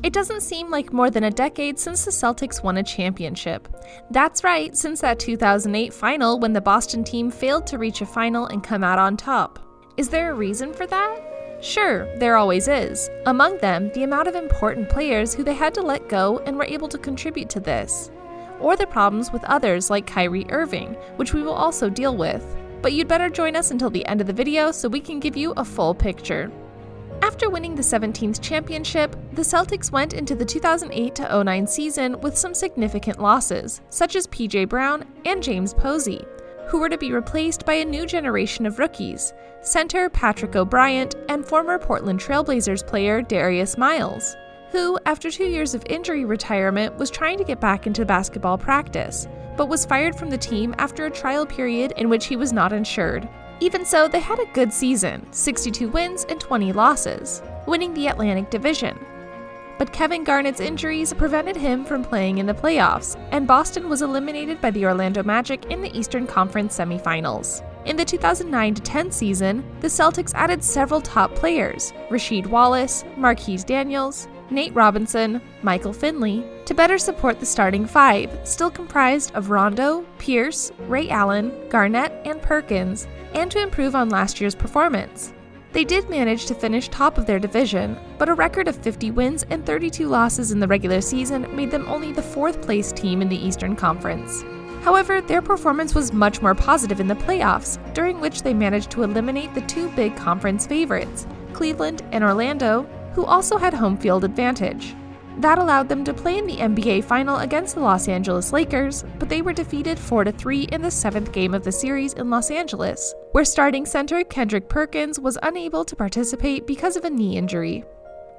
It doesn't seem like more than a decade since the Celtics won a championship. That's right, since that 2008 final when the Boston team failed to reach a final and come out on top. Is there a reason for that? Sure, there always is. Among them, the amount of important players who they had to let go and were able to contribute to this. Or the problems with others like Kyrie Irving, which we will also deal with. But you'd better join us until the end of the video so we can give you a full picture. After winning the 17th championship, the Celtics went into the 2008-09 season with some significant losses, such as PJ Brown and James Posey, who were to be replaced by a new generation of rookies, center Patrick O'Bryant and former Portland Trailblazers player Darius Miles, who, after 2 years of injury retirement, was trying to get back into basketball practice, but was fired from the team after a trial period in which he was not insured. Even so, they had a good season, 62 wins and 20 losses, winning the Atlantic Division. But Kevin Garnett's injuries prevented him from playing in the playoffs, and Boston was eliminated by the Orlando Magic in the Eastern Conference semifinals. In the 2009-10 season, the Celtics added several top players, Rasheed Wallace, Marquise Daniels, Nate Robinson, Michael Finley, to better support the starting five, still comprised of Rondo, Pierce, Ray Allen, Garnett, and Perkins, and to improve on last year's performance. They did manage to finish top of their division, but a record of 50 wins and 32 losses in the regular season made them only the fourth-place team in the Eastern Conference. However, their performance was much more positive in the playoffs, during which they managed to eliminate the two big conference favorites, Cleveland and Orlando, who also had home field advantage. That allowed them to play in the NBA Final against the Los Angeles Lakers, but they were defeated 4-3 in the 7th game of the series in Los Angeles, where starting center Kendrick Perkins was unable to participate because of a knee injury.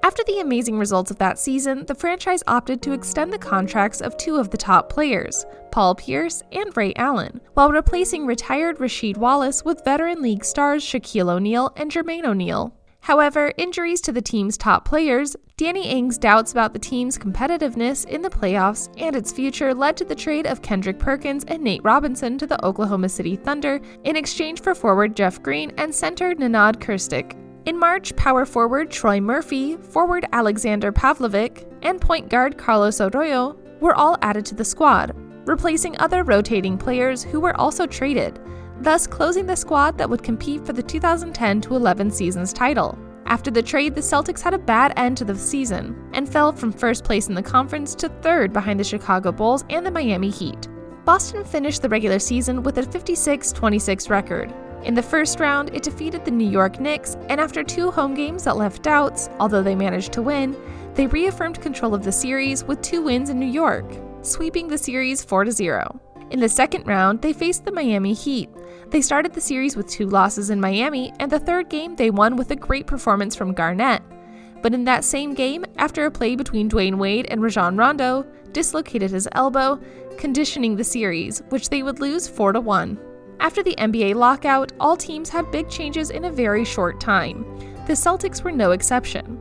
After the amazing results of that season, the franchise opted to extend the contracts of two of the top players, Paul Pierce and Ray Allen, while replacing retired Rasheed Wallace with veteran league stars Shaquille O'Neal and Jermaine O'Neal. However, injuries to the team's top players, Danny Ainge's doubts about the team's competitiveness in the playoffs, and its future led to the trade of Kendrick Perkins and Nate Robinson to the Oklahoma City Thunder in exchange for forward Jeff Green and center Nenad Kirstic. In March, power forward Troy Murphy, forward Alexander Pavlovic, and point guard Carlos Arroyo were all added to the squad, replacing other rotating players who were also traded, thus closing the squad that would compete for the 2010-11 season's title. After the trade, the Celtics had a bad end to the season and fell from first place in the conference to third behind the Chicago Bulls and the Miami Heat. Boston finished the regular season with a 56-26 record. In the first round, it defeated the New York Knicks, and after two home games that left doubts, although they managed to win, they reaffirmed control of the series with 2 wins in New York, sweeping the series 4-0. In the second round, they faced the Miami Heat. They started the series with 2 losses in Miami, and the third game they won with a great performance from Garnett. But in that same game, after a play between Dwayne Wade and Rajon Rondo, dislocated his elbow, conditioning the series, which they would lose 4-1. After the NBA lockout, all teams had big changes in a very short time. The Celtics were no exception.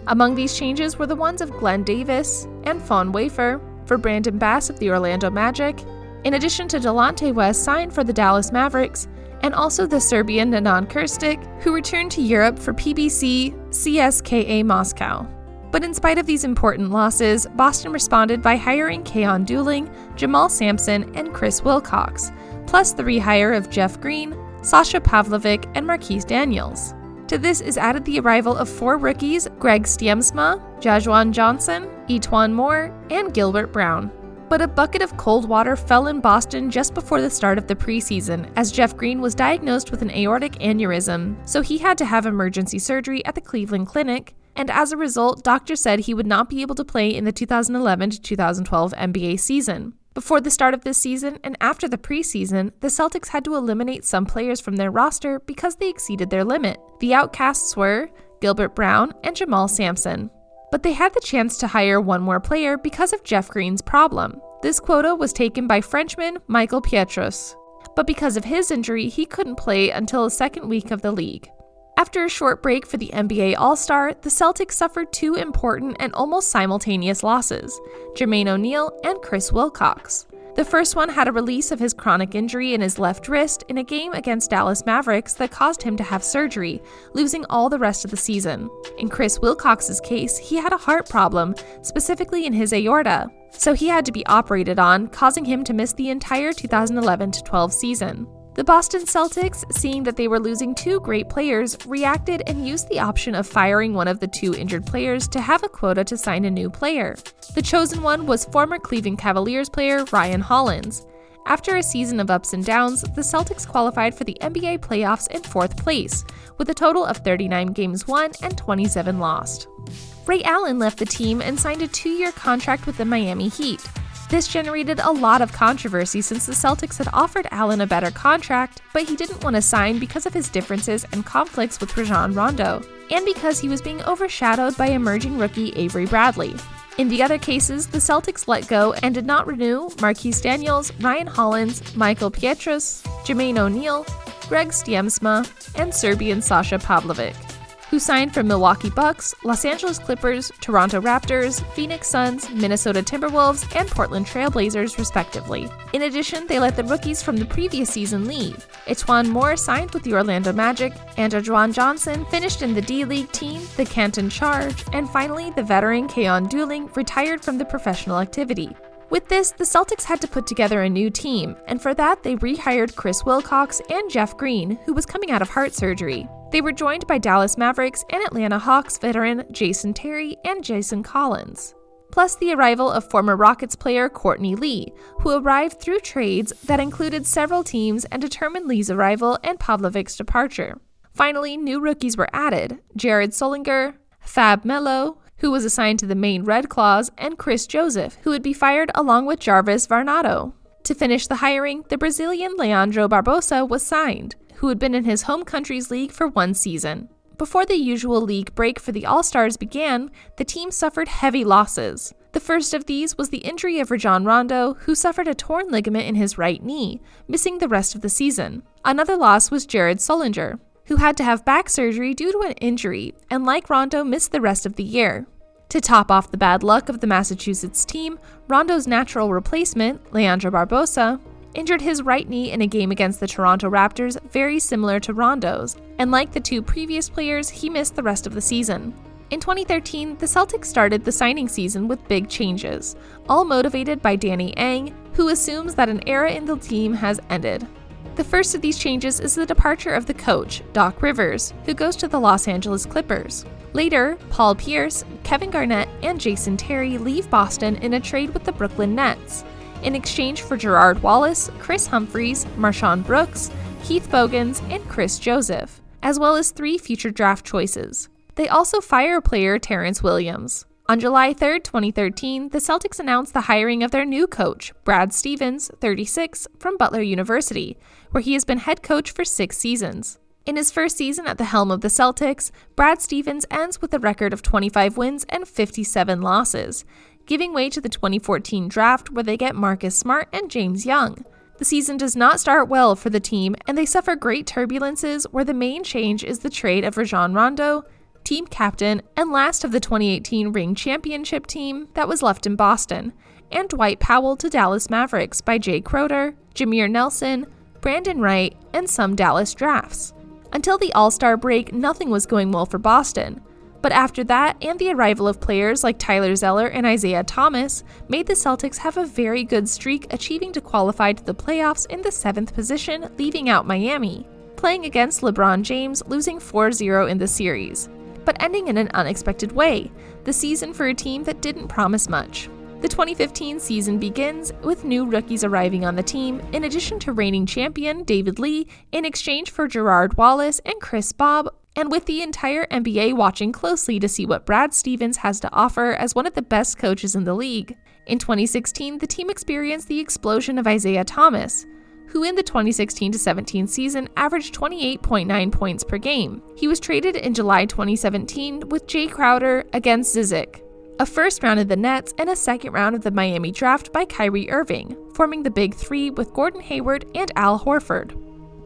Among these changes were the ones of Glenn Davis and Fawn Wafer for Brandon Bass of the Orlando Magic, in addition to Delonte West signed for the Dallas Mavericks, and also the Serbian Nenad Kirstic, who returned to Europe for PBC CSKA Moscow. But in spite of these important losses, Boston responded by hiring Keon Dooling, Jamal Sampson, and Chris Wilcox, plus the rehire of Jeff Green, Sasha Pavlovic, and Marquise Daniels. To this is added the arrival of 4 rookies, Greg Stiemsma, Jajuan Johnson, Etuan Moore, and Gilbert Brown. But a bucket of cold water fell in Boston just before the start of the preseason, as Jeff Green was diagnosed with an aortic aneurysm, so he had to have emergency surgery at the Cleveland Clinic, and as a result, doctors said he would not be able to play in the 2011-2012 NBA season. Before the start of this season and after the preseason, the Celtics had to eliminate some players from their roster because they exceeded their limit. The outcasts were Gilbert Brown and Jamal Sampson. But they had the chance to hire one more player because of Jeff Green's problem. This quota was taken by Frenchman Michael Pietrus. But because of his injury, he couldn't play until the second week of the league. After a short break for the NBA All-Star, the Celtics suffered 2 important and almost simultaneous losses, Jermaine O'Neal and Chris Wilcox. The first one had a release of his chronic injury in his left wrist in a game against Dallas Mavericks that caused him to have surgery, losing all the rest of the season. In Chris Wilcox's case, he had a heart problem, specifically in his aorta, so he had to be operated on, causing him to miss the entire 2011-12 season. The Boston Celtics, seeing that they were losing two great players, reacted and used the option of firing one of the two injured players to have a quota to sign a new player. The chosen one was former Cleveland Cavaliers player Ryan Hollins. After a season of ups and downs, the Celtics qualified for the NBA playoffs in 4th place, with a total of 39 games won and 27 lost. Ray Allen left the team and signed a 2-year contract with the Miami Heat. This generated a lot of controversy since the Celtics had offered Allen a better contract, but he didn't want to sign because of his differences and conflicts with Rajon Rondo, and because he was being overshadowed by emerging rookie Avery Bradley. In the other cases, the Celtics let go and did not renew Marquise Daniels, Ryan Hollins, Michael Pietrus, Jermaine O'Neal, Greg Stiemsma, and Serbian Sasha Pavlovic, who signed from Milwaukee Bucks, Los Angeles Clippers, Toronto Raptors, Phoenix Suns, Minnesota Timberwolves, and Portland Trail Blazers, respectively. In addition, they let the rookies from the previous season leave. Etuan Moore signed with the Orlando Magic, and Juwan Johnson finished in the D-League team, the Canton Charge, and finally, the veteran Keon Dooling retired from the professional activity. With this, the Celtics had to put together a new team, and for that, they rehired Chris Wilcox and Jeff Green, who was coming out of heart surgery. They were joined by Dallas Mavericks and Atlanta Hawks veteran Jason Terry and Jason Collins, plus the arrival of former Rockets player Courtney Lee, who arrived through trades that included several teams and determined Lee's arrival and Pavlovic's departure. Finally, new rookies were added: Jared Solinger, Fab Melo, who was assigned to the Maine Red Claws, and Chris Joseph, who would be fired along with Jarvis Varnado. To finish the hiring, the Brazilian Leandro Barbosa was signed, who had been in his home country's league for 1 season. Before the usual league break for the All-Stars began, the team suffered heavy losses. The first of these was the injury of Rajon Rondo, who suffered a torn ligament in his right knee, missing the rest of the season. Another loss was Jared Solinger, who had to have back surgery due to an injury, and like Rondo, missed the rest of the year. To top off the bad luck of the Massachusetts team, Rondo's natural replacement, Leandro Barbosa, injured his right knee in a game against the Toronto Raptors very similar to Rondo's, and like the two previous players, he missed the rest of the season. In 2013, the Celtics started the signing season with big changes, all motivated by Danny Ainge, who assumes that an era in the team has ended. The first of these changes is the departure of the coach, Doc Rivers, who goes to the Los Angeles Clippers. Later, Paul Pierce, Kevin Garnett, and Jason Terry leave Boston in a trade with the Brooklyn Nets, in exchange for Gerard Wallace, Chris Humphries, Marshawn Brooks, Keith Bogans, and Chris Joseph, as well as 3 future draft choices. They also fire player Terrence Williams. On July 3, 2013, the Celtics announced the hiring of their new coach, Brad Stevens, 36, from Butler University, where he has been head coach for 6 seasons. In his first season at the helm of the Celtics, Brad Stevens ends with a record of 25 wins and 57 losses, giving way to the 2014 draft where they get Marcus Smart and James Young. The season does not start well for the team, and they suffer great turbulences where the main change is the trade of Rajon Rondo, team captain and last of the 2018 ring championship team that was left in Boston, and Dwight Powell to Dallas Mavericks by Jay Crowder, Jameer Nelson, Brandon Wright, and some Dallas drafts. Until the All-Star break, nothing was going well for Boston. But after that, and the arrival of players like Tyler Zeller and Isaiah Thomas, made the Celtics have a very good streak, achieving to qualify to the playoffs in the 7th position, leaving out Miami, playing against LeBron James, losing 4-0 in the series, but ending in an unexpected way, the season for a team that didn't promise much. The 2015 season begins with new rookies arriving on the team, in addition to reigning champion David Lee, in exchange for Gerard Wallace and Chris Bobb, and with the entire NBA watching closely to see what Brad Stevens has to offer as one of the best coaches in the league. In 2016, the team experienced the explosion of Isaiah Thomas, who in the 2016-17 season averaged 28.9 points per game. He was traded in July 2017 with Jay Crowder against Zizic, a first round of the Nets, and a second round of the Miami draft by Kyrie Irving, forming the Big Three with Gordon Hayward and Al Horford.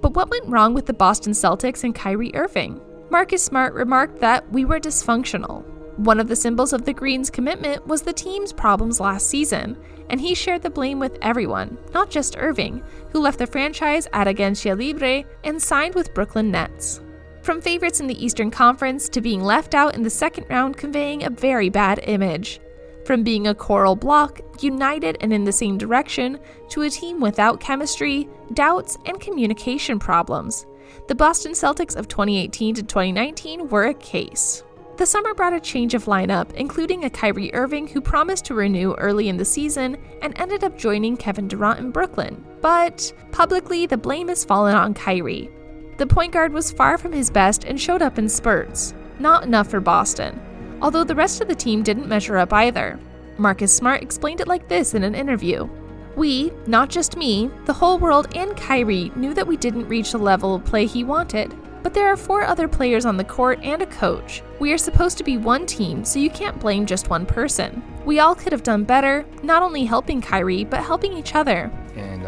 But what went wrong with the Boston Celtics and Kyrie Irving? Marcus Smart remarked that we were dysfunctional. One of the symbols of the Green's commitment was the team's problems last season, and he shared the blame with everyone, not just Irving, who left the franchise at Agencia Libre and signed with Brooklyn Nets. From favorites in the Eastern Conference to being left out in the second round, conveying a very bad image. From being a coral block, united and in the same direction, to a team without chemistry, doubts, and communication problems. The Boston Celtics of 2018 to 2019 were a case. The summer brought a change of lineup, including a Kyrie Irving who promised to renew early in the season and ended up joining Kevin Durant in Brooklyn. But publicly, the blame has fallen on Kyrie. The point guard was far from his best and showed up in spurts. Not enough for Boston, although the rest of the team didn't measure up either. Marcus Smart explained it like this in an interview. "We, not just me, the whole world and Kyrie knew that we didn't reach the level of play he wanted. But there are 4 other players on the court and a coach. We are supposed to be one team, so you can't blame just one person. We all could have done better, not only helping Kyrie, but helping each other." And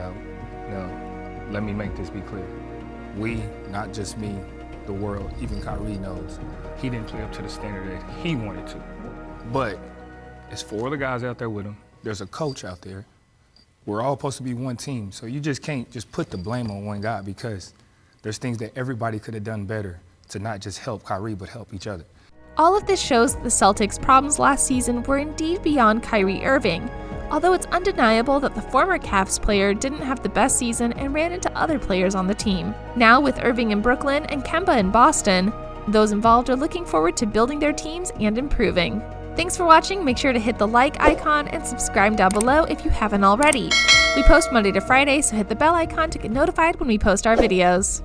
let me make this be clear. We, not just me, the world, even Kyrie knows he didn't play up to the standard that he wanted to. But there's 4 other guys out there with him. There's a coach out there. We're all supposed to be one team, so you just can't just put the blame on one guy, because there's things that everybody could have done better to not just help Kyrie, but help each other. All of this shows that the Celtics' problems last season were indeed beyond Kyrie Irving, although it's undeniable that the former Cavs player didn't have the best season and ran into other players on the team. Now, with Irving in Brooklyn and Kemba in Boston, those involved are looking forward to building their teams and improving. Thanks for watching. Make sure to hit the like icon and subscribe down below if you haven't already. We post Monday to Friday, so hit the bell icon to get notified when we post our videos.